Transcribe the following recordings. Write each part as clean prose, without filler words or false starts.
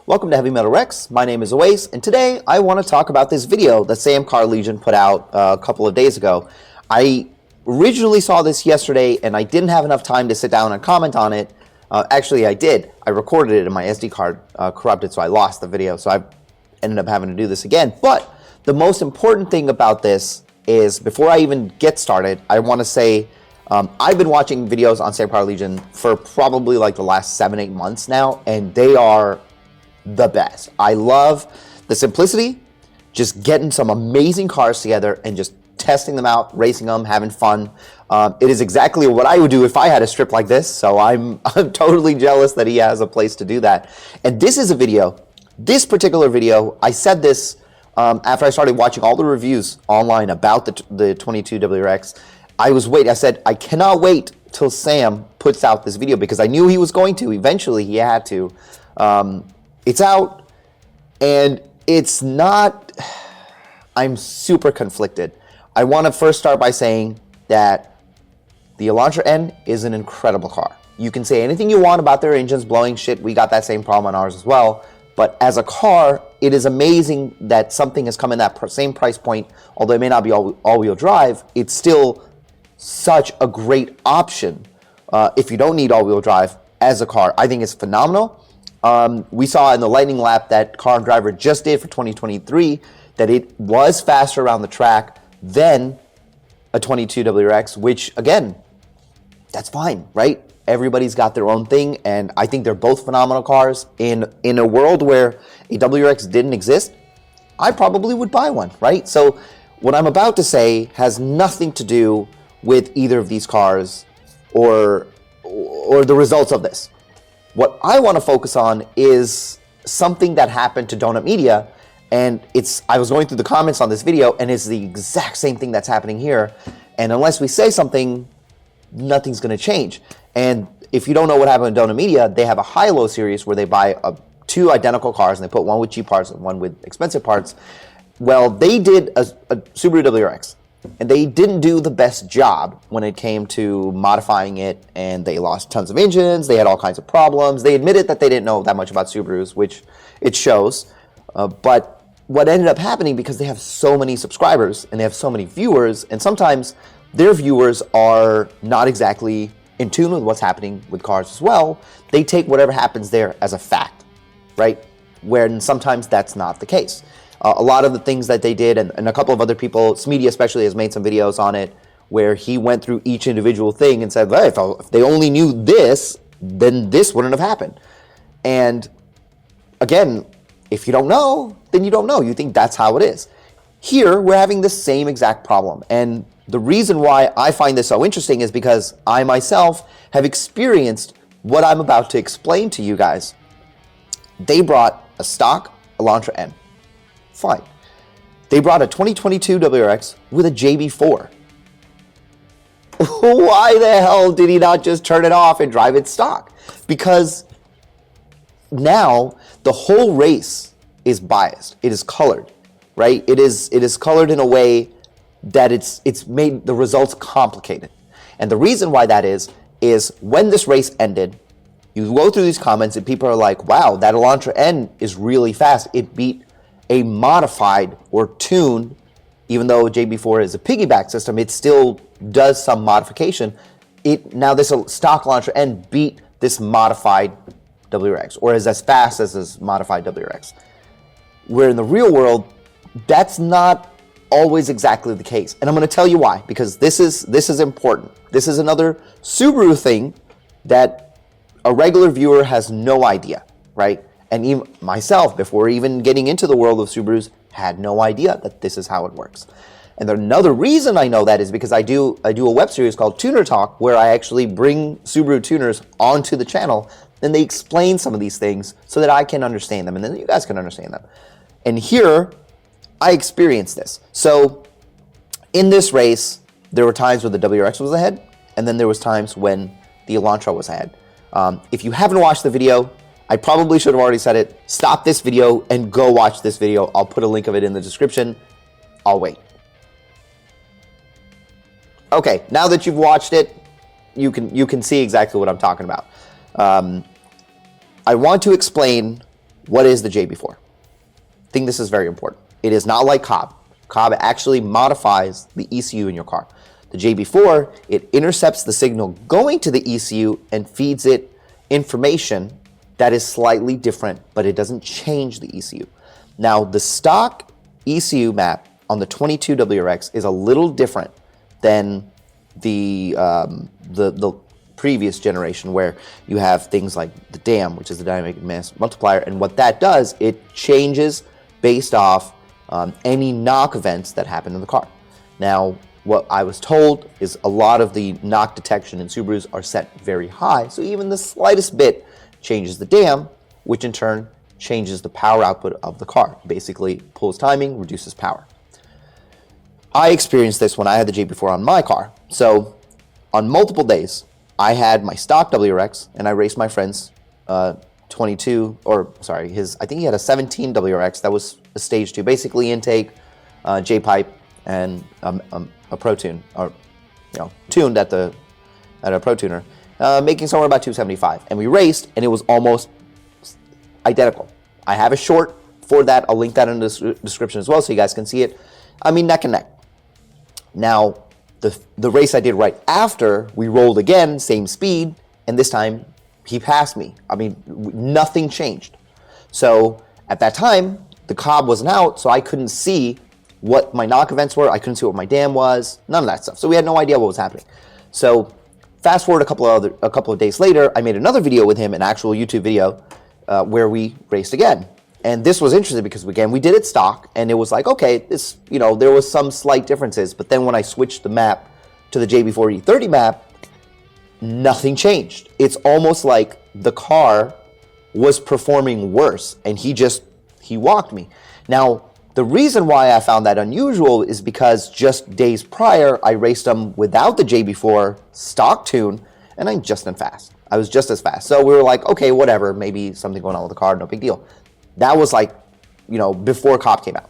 Welcome to Heavy Metal Rex. My name is Oasis, and today I want to talk about this video that Sam CarLegion put out a couple of days ago. I originally saw this yesterday, and I didn't have enough time to sit down and comment on it. Actually, I did. I recorded it, and my SD card corrupted, so I lost the video, so I ended up having to do this again. But the most important thing about this is, before I even get started, I want to say I've been watching videos on Sam CarLegion for probably like the last 7-8 months now, and they are the best. I love the simplicity, just getting some amazing cars together and just testing them out, racing them, having fun. It is exactly what I would do if I had a strip like this, so I'm totally jealous that he has a place to do that. And this is a video, this particular video, I said this after I started watching all the reviews online about the 22 WRX. I said, I cannot wait till Sam puts out this video, because I knew he was going to. Eventually, he had to. It's out, and it's not, I'm super conflicted. I want to first start by saying that the Elantra N is an incredible car. You can say anything you want about their engines blowing shit. We got that same problem on ours as well. But as a car, it is amazing that something has come in that same price point. Although it may not be all-wheel drive, it's still such a great option if you don't need all-wheel drive as a car. I think it's phenomenal. We saw in the lightning lap that Car and Driver just did for 2023 that it was faster around the track than a 22 WRX, which again, that's fine, right? Everybody's got their own thing, and I think they're both phenomenal cars. In a world where a WRX didn't exist, I probably would buy one, right? So what I'm about to say has nothing to do with either of these cars or the results of this. What I want to focus on is something that happened to Donut Media, and I was going through the comments on this video, and it's the exact same thing that's happening here. And unless we say something, nothing's going to change. And if you don't know what happened to Donut Media, they have a high-low series where they buy two identical cars, and they put one with cheap parts and one with expensive parts. Well, they did a Subaru WRX, and they didn't do the best job when it came to modifying it, and they lost tons of engines. They had all kinds of problems. They admitted that they didn't know that much about Subarus, which it shows. But what ended up happening, because they have so many subscribers and they have so many viewers, and sometimes their viewers are not exactly in tune with what's happening with cars as well, they take whatever happens there as a fact, right? When sometimes that's not the case. A lot of the things that they did, and a couple of other people, Smeedy especially has made some videos on it, where he went through each individual thing and said, hey, if they only knew this, then this wouldn't have happened. And again, if you don't know, then you don't know. You think that's how it is. Here, we're having the same exact problem. And the reason why I find this so interesting is because I myself have experienced what I'm about to explain to you guys. They brought a stock Elantra N. Fine. They brought a 2022 WRX with a JB4. Why the hell did he not just turn it off and drive it stock? Because now the whole race is biased. It is colored, right? It is colored in a way that it's made the results complicated. And the reason why that is when this race ended, you go through these comments and people are like, wow, that Elantra N is really fast. It beat a modified or tuned, even though JB4 is a piggyback system, it still does some modification. Now this stock Elantra N beat this modified WRX, or is as fast as this modified WRX. Where in the real world, that's not always exactly the case. And I'm going to tell you why, because this is important. This is another Subaru thing that a regular viewer has no idea, right? And even myself, before even getting into the world of Subarus, had no idea that this is how it works. And another reason I know that is because I do a web series called Tuner Talk, where I actually bring Subaru tuners onto the channel, and they explain some of these things so that I can understand them, and then you guys can understand them. And here, I experienced this. So in this race, there were times where the WRX was ahead, and then there was times when the Elantra was ahead. If you haven't watched the video, I probably should have already said it. Stop this video and go watch this video. I'll put a link of it in the description. I'll wait. Okay, now that you've watched it, you can see exactly what I'm talking about. I want to explain What is the JB4? I think this is very important. It is not like Cobb. Cobb actually modifies the ECU in your car. The JB4, it intercepts the signal going to the ECU and feeds it information that is slightly different, but it doesn't change the ECU. Now, the stock ECU map on the 22 WRX is a little different than the previous generation, where you have things like the DAM, which is the dynamic mass multiplier, and what that does, it changes based off any knock events that happen in the car. Now, what I was told is a lot of the knock detection in Subarus are set very high, so even the slightest bit changes the DAM, which in turn changes the power output of the car. Basically, pulls timing, reduces power. I experienced this when I had the JB4 on my car. So on multiple days, I had my stock WRX and I raced my friend's 22, or sorry, I think he had a 17 WRX that was a stage 2, basically intake, J-pipe, and a Pro Tune, or tuned at a Pro Tuner, making somewhere about 275. And we raced, and it was almost identical. I have a short for that. I'll link that in the description as well so you guys can see it. I mean, neck and neck. Now, the race I did right after, we rolled again, same speed, and this time he passed me. I mean, nothing changed. So at that time, the Cobb wasn't out, so I couldn't see what my knock events were. I couldn't see what my DAM was, none of that stuff. So we had no idea what was happening. So fast forward a couple of days later, I made another video with him, an actual YouTube video, where we raced again. And this was interesting because, again, we did it stock, and it was like, okay, this, there was some slight differences. But then when I switched the map to the JB4 E30 map, nothing changed. It's almost like the car was performing worse, and he walked me. Now, the reason why I found that unusual is because just days prior, I raced him without the JB4 stock tune, and I'm just as fast. I was just as fast. So we were like, okay, whatever, maybe something going on with the car, no big deal. That was like, before Cobb came out.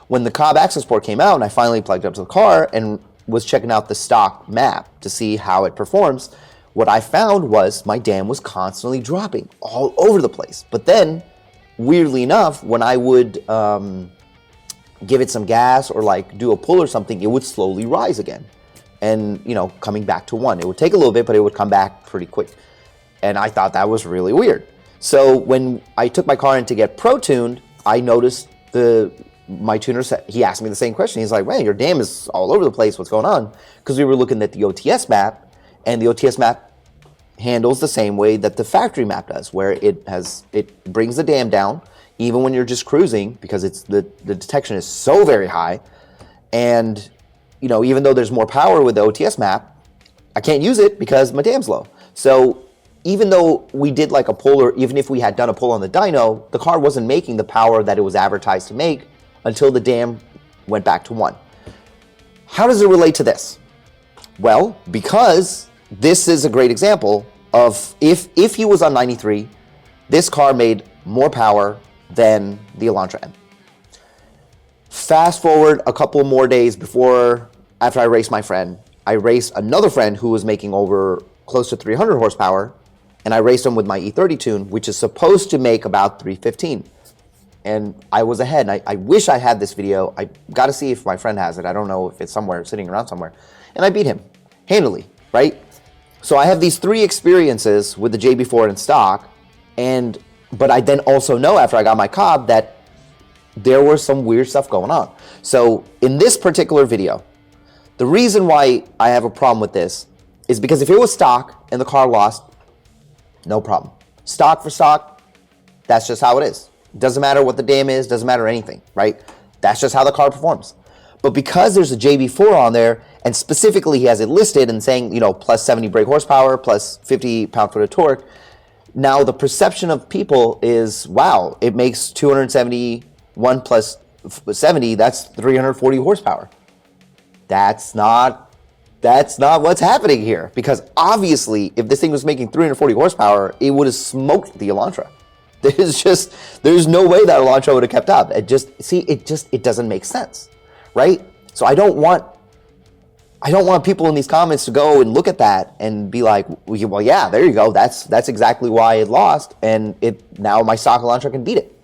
When the Cobb access port came out and I finally plugged it up to the car and was checking out the stock map to see how it performs, what I found was my DAM was constantly dropping all over the place. But then, weirdly enough, when I would give it some gas or like do a pull or something, it would slowly rise again. And, coming back to 1. It would take a little bit, but it would come back pretty quick. And I thought that was really weird. So when I took my car in to get pro-tuned, I noticed my tuner said, he asked me the same question. He's like, man, your DAM is all over the place. What's going on? Because we were looking at the OTS map, and the OTS map handles the same way that the factory map does, where it brings the DAM down, even when you're just cruising, because the detection is so very high. And, even though there's more power with the OTS map, I can't use it because my DAM's low. So even though we did like a pull, or even if we had done a pull on the dyno, the car wasn't making the power that it was advertised to make until the DAM went back to 1. How does it relate to this? Well, because this is a great example of if he was on 93, this car made more power than the Elantra N. Fast forward a couple more days after I raced my friend, I raced another friend who was making over close to 300 horsepower, and I raced him with my E30 tune, which is supposed to make about 315. And I was ahead. And I wish I had this video. I got to see if my friend has it. I don't know if it's somewhere, sitting around somewhere. And I beat him handily, right? So I have these 3 experiences with the JB4 in stock, but I then also know after I got my Cobb that there was some weird stuff going on. So in this particular video, the reason why I have a problem with this is because if it was stock and the car lost, no problem. Stock for stock, that's just how it is. Doesn't matter what the DAM is, doesn't matter anything, right? That's just how the car performs. But because there's a JB4 on there, and specifically he has it listed and saying, plus 70 brake horsepower, plus 50 pound-foot of torque, now the perception of people is, wow, it makes 271 plus 70, that's 340 horsepower. That's not what's happening here, because obviously if this thing was making 340 horsepower, it would have smoked the Elantra. There's no way that Elantra would have kept up. It doesn't make sense, right? So I don't want I don't want people in these comments to go and look at that and be like, well, yeah, there you go. That's exactly why it lost, and now my stock Elantra can beat it.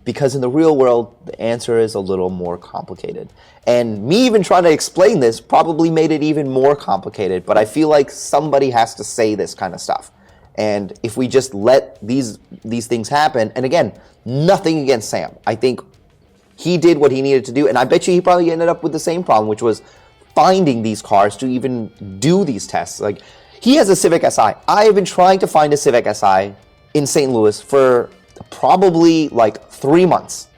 Because in the real world, the answer is a little more complicated. And me even trying to explain this probably made it even more complicated, but I feel like somebody has to say this kind of stuff. And if we just let these things happen, and again, nothing against Sam. I think he did what he needed to do, and I bet you he probably ended up with the same problem, which was finding these cars to even do these tests. Like, he has a Civic Si. I have been trying to find a Civic Si in St. Louis for probably like 3 months.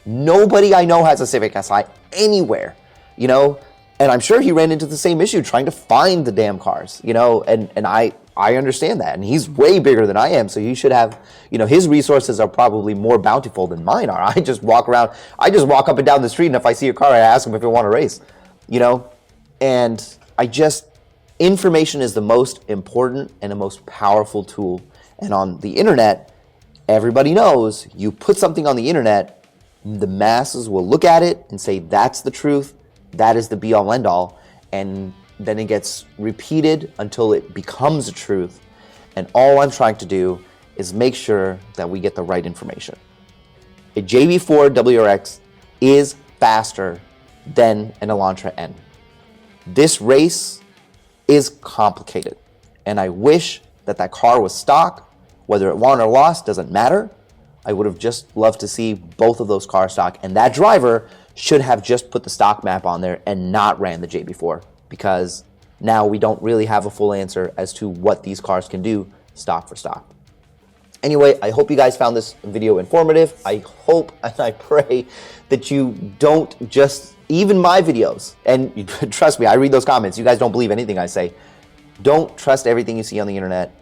Nobody I know has a Civic Si anywhere, you know, and I'm sure he ran into the same issue trying to find the damn cars, you know, and I understand that, and he's way bigger than I am, so he should have, you know, his resources are probably more bountiful than mine are. I just walk up and down the street, and if I see a car, I ask him if they want to race, you know, and information is the most important and the most powerful tool, and on the internet, everybody knows you put something on the internet, the masses will look at it and say, that's the truth, that is the be-all, end-all, and then it gets repeated until it becomes a truth. And all I'm trying to do is make sure that we get the right information. A JB4 WRX is faster than an Elantra N. This race is complicated, and I wish that car was stock. Whether it won or lost doesn't matter. I would have just loved to see both of those cars stock, and that driver should have just put the stock map on there and not ran the JB4, because now we don't really have a full answer as to what these cars can do stock for stock. Anyway, I hope you guys found this video informative. I hope and I pray that you don't just, even my videos, and trust me, I read those comments. You guys don't believe anything I say. Don't trust everything you see on the internet.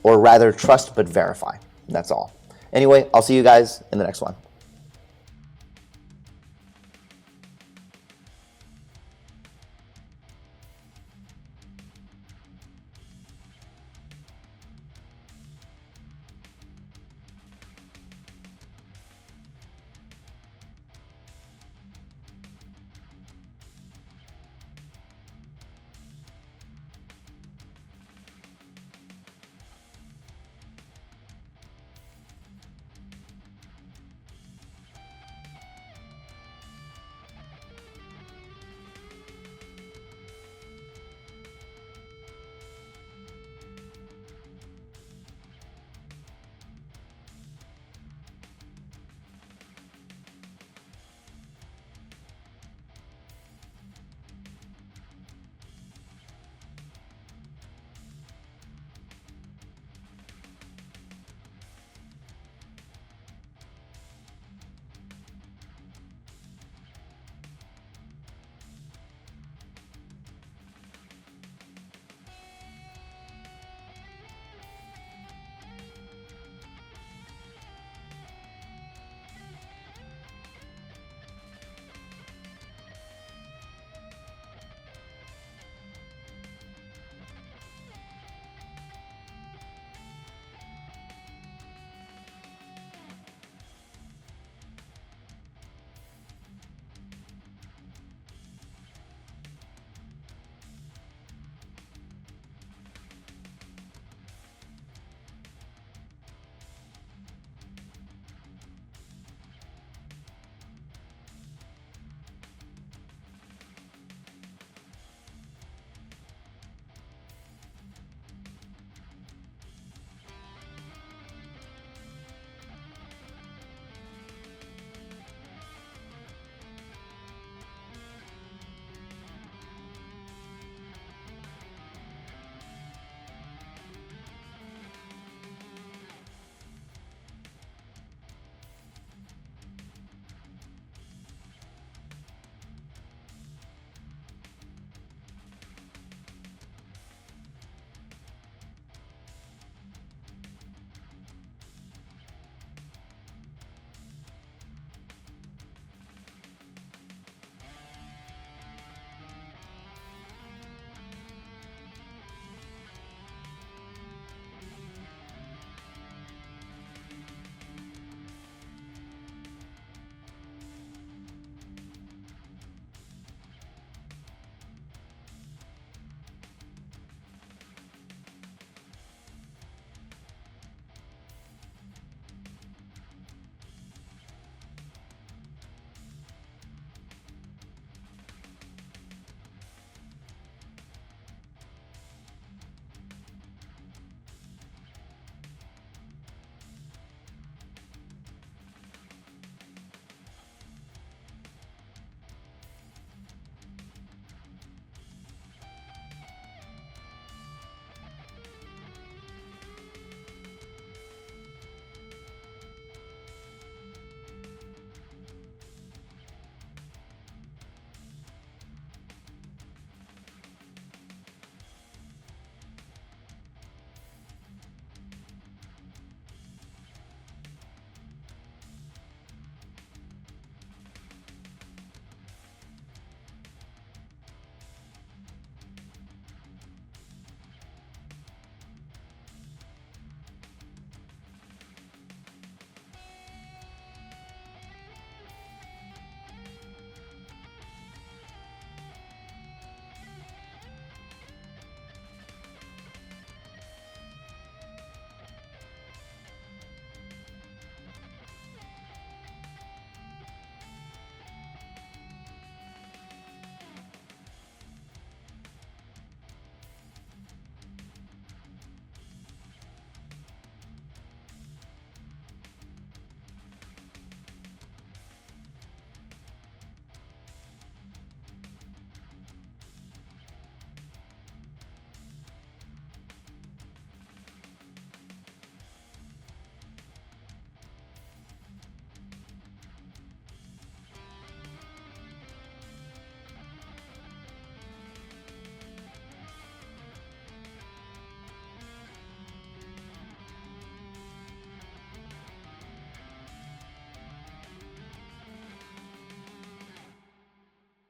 Or rather, trust but verify. That's all. Anyway, I'll see you guys in the next one.